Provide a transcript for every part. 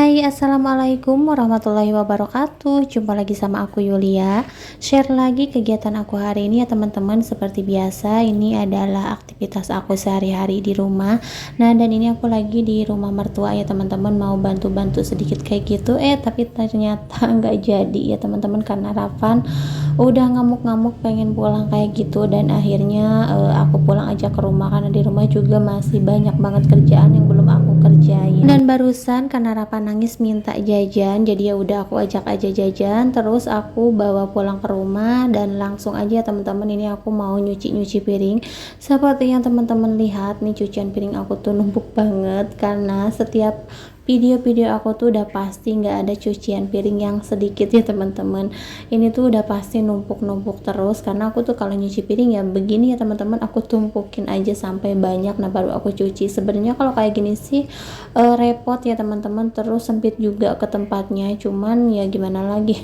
Hai, assalamualaikum warahmatullahi wabarakatuh. Jumpa lagi sama aku Yulia. Share lagi kegiatan aku hari ini ya teman-teman. Seperti biasa, ini adalah aktivitas aku sehari-hari di rumah. Nah, dan ini aku lagi di rumah mertua ya teman-teman. Mau bantu-bantu sedikit kayak gitu. Tapi ternyata nggak jadi ya teman-teman, karena Rafan udah ngamuk-ngamuk pengen pulang kayak gitu. Dan akhirnya aku pulang aja ke rumah, karena di rumah juga masih banyak banget kerjaan yang belum aku kerjain. Dan barusan karena Rafa nangis minta jajan, jadi ya udah aku ajak aja jajan, terus aku bawa pulang ke rumah dan langsung aja teman-teman, ini aku mau nyuci piring. Seperti yang teman-teman lihat nih, cucian piring aku tuh numpuk banget, karena setiap video-video aku tuh udah pasti nggak ada cucian piring yang sedikit ya teman-teman. Ini tuh udah pasti numpuk-numpuk terus, karena aku tuh kalau nyuci piring ya begini ya teman-teman, aku tumpukin aja sampai banyak, nah baru aku cuci. Sebenarnya kalau kayak gini sih repot ya teman-teman, terus sempit juga ke tempatnya, cuman ya gimana lagi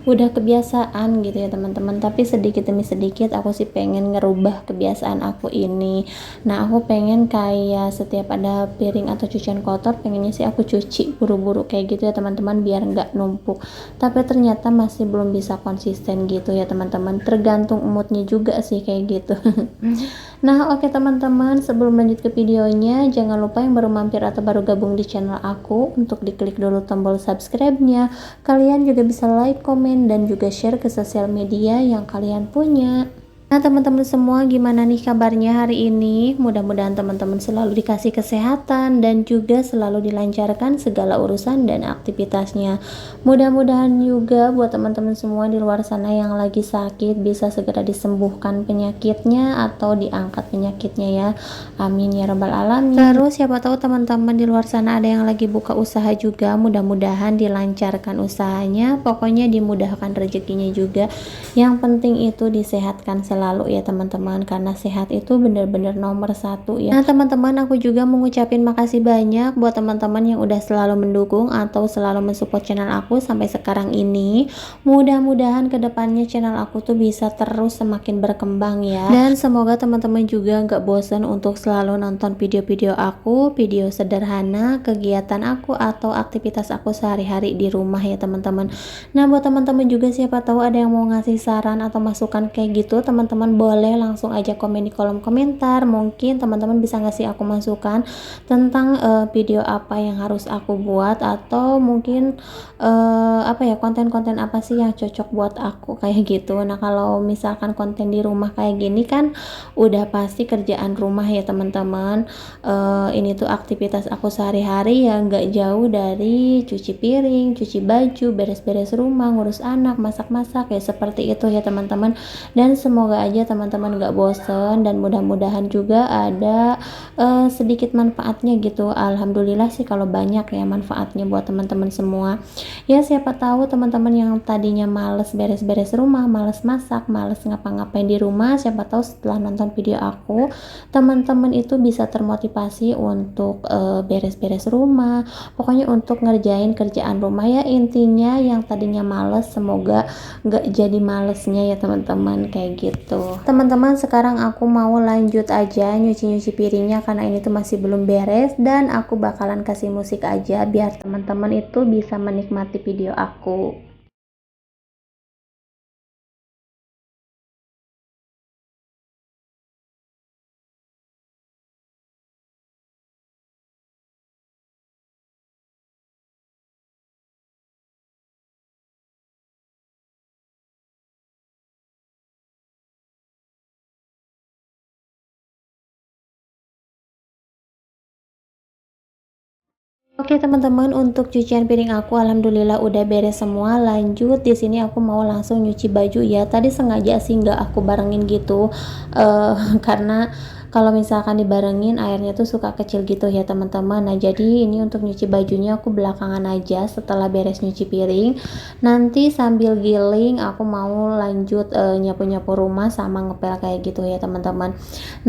udah kebiasaan gitu ya teman-teman. Tapi sedikit demi sedikit aku sih pengen ngerubah kebiasaan aku ini. Nah, aku pengen kayak setiap ada piring atau cucian kotor, pengennya sih aku cuci buru-buru kayak gitu ya teman-teman, biar nggak numpuk. Tapi ternyata masih belum bisa konsisten gitu ya teman-teman, tergantung moodnya juga sih kayak gitu. Nah, oke teman-teman, sebelum lanjut ke videonya, jangan lupa yang baru mampir atau baru gabung di channel aku untuk diklik dulu tombol subscribe-nya. Kalian juga bisa like, komen, dan juga share ke sosial media yang kalian punya. Nah teman-teman semua, gimana nih kabarnya hari ini? Mudah-mudahan teman-teman selalu dikasih kesehatan dan juga selalu dilancarkan segala urusan dan aktivitasnya. Mudah-mudahan juga buat teman-teman semua di luar sana yang lagi sakit bisa segera disembuhkan penyakitnya atau diangkat penyakitnya ya. Amin ya rabbal alamin. Terus siapa tahu teman-teman di luar sana ada yang lagi buka usaha juga, mudah-mudahan dilancarkan usahanya, pokoknya dimudahkan rezekinya juga. Yang penting itu disehatkan selalu ya teman-teman, karena sehat itu benar-benar nomor satu ya. Nah teman-teman, aku juga mengucapin makasih banyak buat teman-teman yang udah selalu mendukung atau selalu mensupport channel aku sampai sekarang ini. Mudah-mudahan kedepannya channel aku tuh bisa terus semakin berkembang ya. Dan semoga teman-teman juga nggak bosan untuk selalu nonton video-video aku, video sederhana, kegiatan aku atau aktivitas aku sehari-hari di rumah ya teman-teman. Nah buat teman-teman juga, siapa tahu ada yang mau ngasih saran atau masukan kayak gitu, teman-teman boleh langsung aja komen di kolom komentar. Mungkin teman-teman bisa ngasih aku masukan tentang video apa yang harus aku buat, atau mungkin apa ya, konten-konten apa sih yang cocok buat aku kayak gitu. Nah kalau misalkan konten di rumah kayak gini kan udah pasti kerjaan rumah ya teman-teman. Ini tuh aktivitas aku sehari-hari yang nggak jauh dari cuci piring, cuci baju, beres-beres rumah, ngurus anak, masak-masak ya, seperti itu ya teman-teman. Dan semoga aja teman-teman gak bosen, dan mudah-mudahan juga ada sedikit manfaatnya gitu. Alhamdulillah sih kalau banyak ya manfaatnya buat teman-teman semua ya. Siapa tahu teman-teman yang tadinya males beres-beres rumah, males masak, males ngapa-ngapain di rumah, siapa tahu setelah nonton video aku, teman-teman itu bisa termotivasi untuk beres-beres rumah, pokoknya untuk ngerjain kerjaan rumah ya. Intinya yang tadinya males, semoga nggak jadi malesnya ya teman-teman, kayak gitu. Teman-teman, sekarang aku mau lanjut aja nyuci-nyuci piringnya, karena ini tuh masih belum beres, dan aku bakalan kasih musik aja biar teman-teman itu bisa menikmati video aku. Oke teman-teman, untuk cucian piring aku alhamdulillah udah beres semua. Lanjut di sini aku mau langsung nyuci baju ya. Tadi sengaja sih nggak aku barengin gitu, karena kalau misalkan dibarengin airnya tuh suka kecil gitu ya teman-teman. Nah jadi ini untuk nyuci bajunya aku belakangan aja setelah beres nyuci piring. Nanti sambil giling aku mau lanjut nyapu-nyapu rumah sama ngepel kayak gitu ya teman-teman.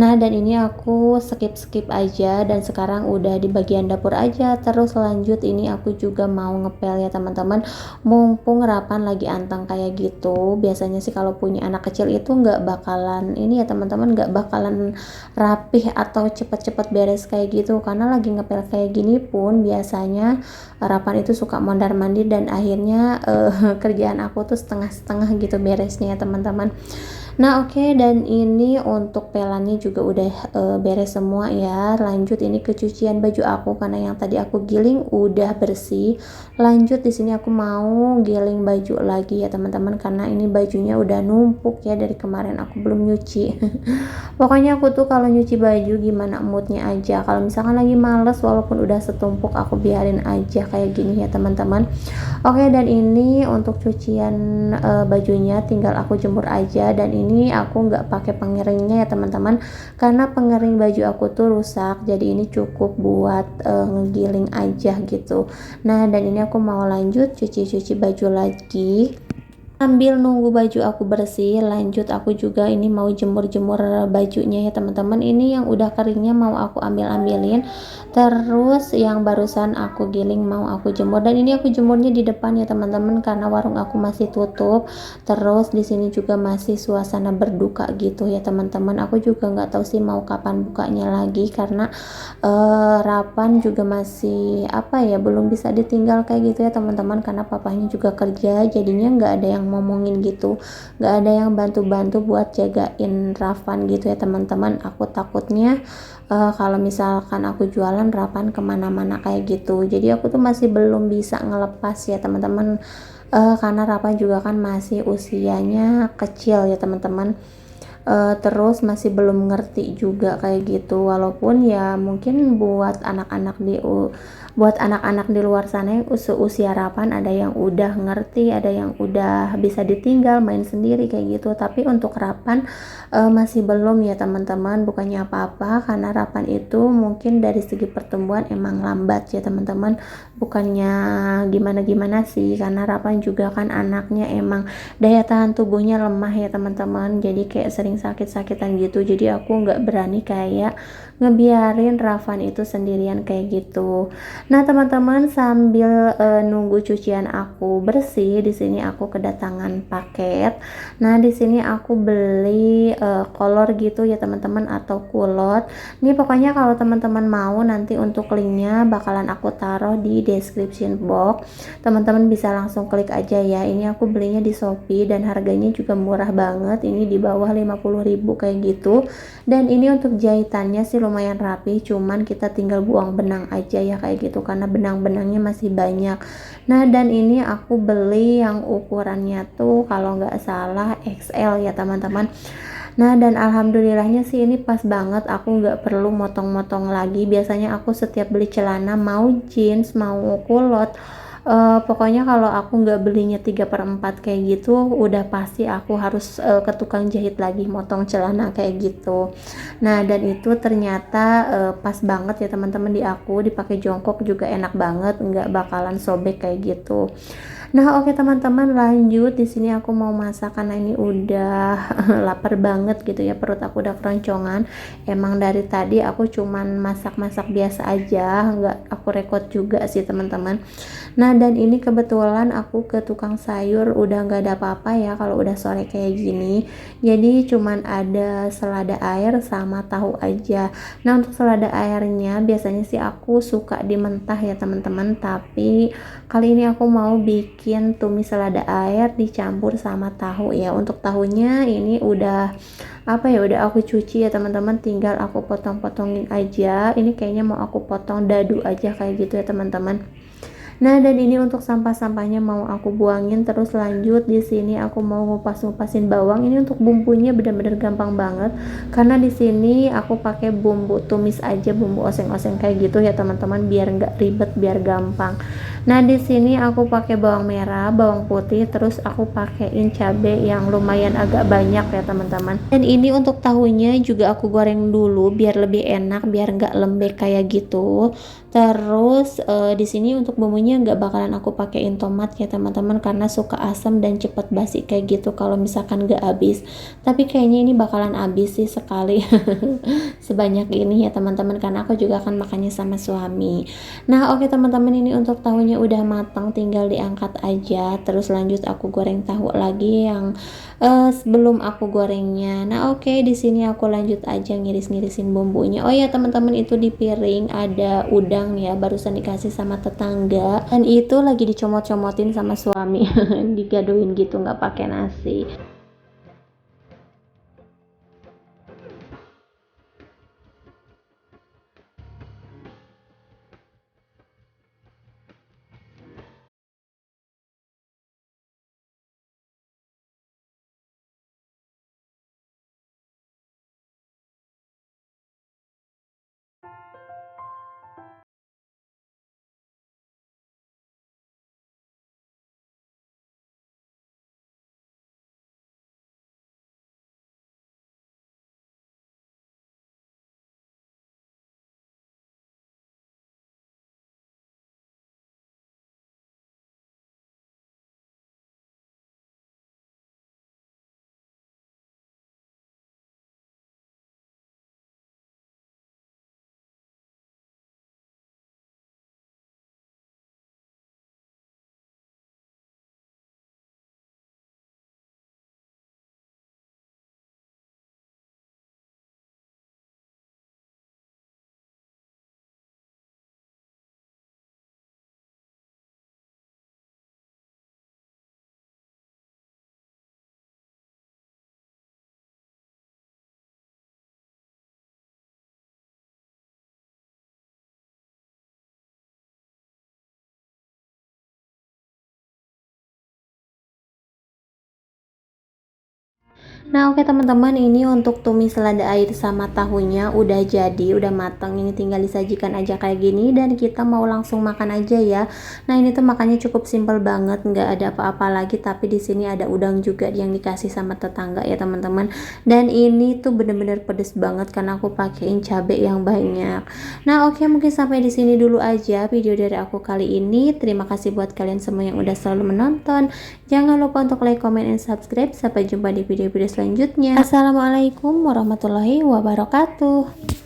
Nah dan ini aku skip aja, dan sekarang udah di bagian dapur aja. Terus lanjut ini aku juga mau ngepel ya teman-teman, mumpung Rapan lagi antang kayak gitu. Biasanya sih kalau punya anak kecil itu nggak bakalan ini ya teman-teman, nggak bakalan rapih atau cepet-cepet beres kayak gitu. Karena lagi ngepel kayak gini pun biasanya rapan itu suka mondar-mandir dan akhirnya kerjaan aku tuh setengah-setengah gitu beresnya ya teman-teman. Nah oke, dan ini untuk pelannya juga udah beres semua ya. Lanjut ini ke cucian baju aku karena yang tadi aku giling udah bersih. Lanjut di sini aku mau giling baju lagi ya teman-teman karena ini bajunya udah numpuk ya dari kemarin aku belum nyuci. Pokoknya aku tuh kalau nyuci baju gimana moodnya aja. Kalau misalkan lagi males walaupun udah setumpuk aku biarin aja kayak gini ya teman-teman. Oke, dan ini untuk cucian bajunya tinggal aku jemur aja, dan ini aku nggak pakai pengeringnya ya teman-teman karena pengering baju aku tuh rusak, jadi ini cukup buat ngegiling aja gitu. Nah, dan ini aku mau lanjut cuci-cuci baju lagi. Sambil nunggu baju aku bersih, lanjut aku juga ini mau jemur-jemur bajunya ya teman-teman. Ini yang udah keringnya mau aku ambil-ambilin, terus yang barusan aku giling mau aku jemur. Dan ini aku jemurnya di depan ya teman-teman karena warung aku masih tutup. Terus di sini juga masih suasana berduka gitu ya teman-teman. Aku juga nggak tahu sih mau kapan bukanya lagi karena Rapan juga masih apa ya, belum bisa ditinggal kayak gitu ya teman-teman karena papahnya juga kerja, jadinya nggak ada yang ngomongin gitu, nggak ada yang bantu-bantu buat jagain Rapan gitu ya teman-teman. Aku takutnya kalau misalkan aku jualan Rapan kemana-mana kayak gitu, jadi aku tuh masih belum bisa ngelepas ya teman-teman, karena Rapan juga kan masih usianya kecil ya teman-teman. Terus masih belum ngerti juga kayak gitu, walaupun ya mungkin buat anak-anak di luar sana yang usia harapan ada yang udah ngerti, ada yang udah bisa ditinggal main sendiri kayak gitu, tapi untuk Rapan masih belum ya teman-teman. Bukannya apa-apa karena Rapan itu mungkin dari segi pertumbuhan emang lambat ya teman-teman, bukannya gimana-gimana sih, karena Rapan juga kan anaknya emang daya tahan tubuhnya lemah ya teman-teman, jadi kayak sering sakit-sakitan gitu, jadi aku nggak berani kayak ngebiarin Ravan itu sendirian kayak gitu. Nah teman-teman, sambil nunggu cucian aku bersih, di sini aku kedatangan paket. Nah di sini aku beli kolor gitu ya teman-teman, atau kulot. Ini pokoknya kalau teman-teman mau nanti untuk linknya bakalan aku taruh di description box, teman-teman bisa langsung klik aja ya. Ini aku belinya di Shopee dan harganya juga murah banget, ini di bawah 50.000 kayak gitu. Dan ini untuk jahitannya sih lumayan rapi, cuman kita tinggal buang benang aja ya kayak gitu karena benang-benangnya masih banyak. Nah dan ini aku beli yang ukurannya tuh kalau nggak salah XL ya teman-teman. Nah dan alhamdulillahnya sih ini pas banget, aku nggak perlu motong-motong lagi. Biasanya aku setiap beli celana mau jeans mau kulot, pokoknya kalau aku nggak belinya 3/4 kayak gitu udah pasti aku harus ke tukang jahit lagi motong celana kayak gitu. Nah dan itu ternyata pas banget ya teman-teman di aku, dipakai jongkok juga enak banget, nggak bakalan sobek kayak gitu. Nah oke teman-teman, lanjut di sini aku mau masak karena ini udah lapar banget gitu ya, perut aku udah keroncongan. Emang dari tadi aku cuman masak-masak biasa aja, nggak aku record juga sih teman-teman. Nah dan ini kebetulan aku ke tukang sayur udah nggak ada apa-apa ya kalau udah sore kayak gini, jadi cuman ada selada air sama tahu aja. Nah untuk selada airnya biasanya sih aku suka dimentah ya teman-teman, tapi kali ini aku mau bikin tumis selada air dicampur sama tahu ya. Untuk tahunya ini udah apa ya, udah aku cuci ya teman-teman, tinggal aku potong-potongin aja. Ini kayaknya mau aku potong dadu aja kayak gitu ya teman-teman. Nah dan ini untuk sampah-sampahnya mau aku buangin. Terus lanjut di sini aku mau ngupas-ngupasin bawang. Ini untuk bumbunya bener-bener gampang banget karena di sini aku pakai bumbu tumis aja, bumbu oseng-oseng kayak gitu ya teman-teman, biar nggak ribet, biar gampang. Nah di sini aku pakai bawang merah, bawang putih, terus aku pakein cabai yang lumayan agak banyak ya teman-teman. Dan ini untuk tahunya juga aku goreng dulu biar lebih enak, biar nggak lembek kayak gitu. Terus di sini untuk bumbunya nggak bakalan aku pakein tomat ya teman-teman karena suka asam dan cepet basi kayak gitu kalau misalkan nggak habis. Tapi kayaknya ini bakalan habis sih sekali sebanyak ini ya teman-teman, karena aku juga akan makannya sama suami. Nah oke teman-teman, ini untuk tahunya tahunya udah matang, tinggal diangkat aja. Terus lanjut aku goreng tahu lagi yang sebelum aku gorengnya. Nah, oke, di sini aku lanjut aja ngiris-ngirisin bumbunya. Oh ya teman-teman, itu di piring ada udang ya, barusan dikasih sama tetangga. Dan itu lagi dicomot-comotin sama suami. Digadoin gitu, nggak pakai nasi. Nah, oke teman-teman, ini untuk tumis selada air sama tahunya udah jadi, udah matang. Ini tinggal disajikan aja kayak gini dan kita mau langsung makan aja ya. Nah, ini tuh makannya cukup simple banget, nggak ada apa-apa lagi, tapi di sini ada udang juga yang dikasih sama tetangga ya teman-teman. Dan ini tuh bener-bener pedes banget karena aku pakein cabai yang banyak. Nah, oke, mungkin sampai di sini dulu aja video dari aku kali ini. Terima kasih buat kalian semua yang udah selalu menonton. Jangan lupa untuk like, comment, and subscribe. Sampai jumpa di video-video selanjutnya. Assalamualaikum warahmatullahi wabarakatuh.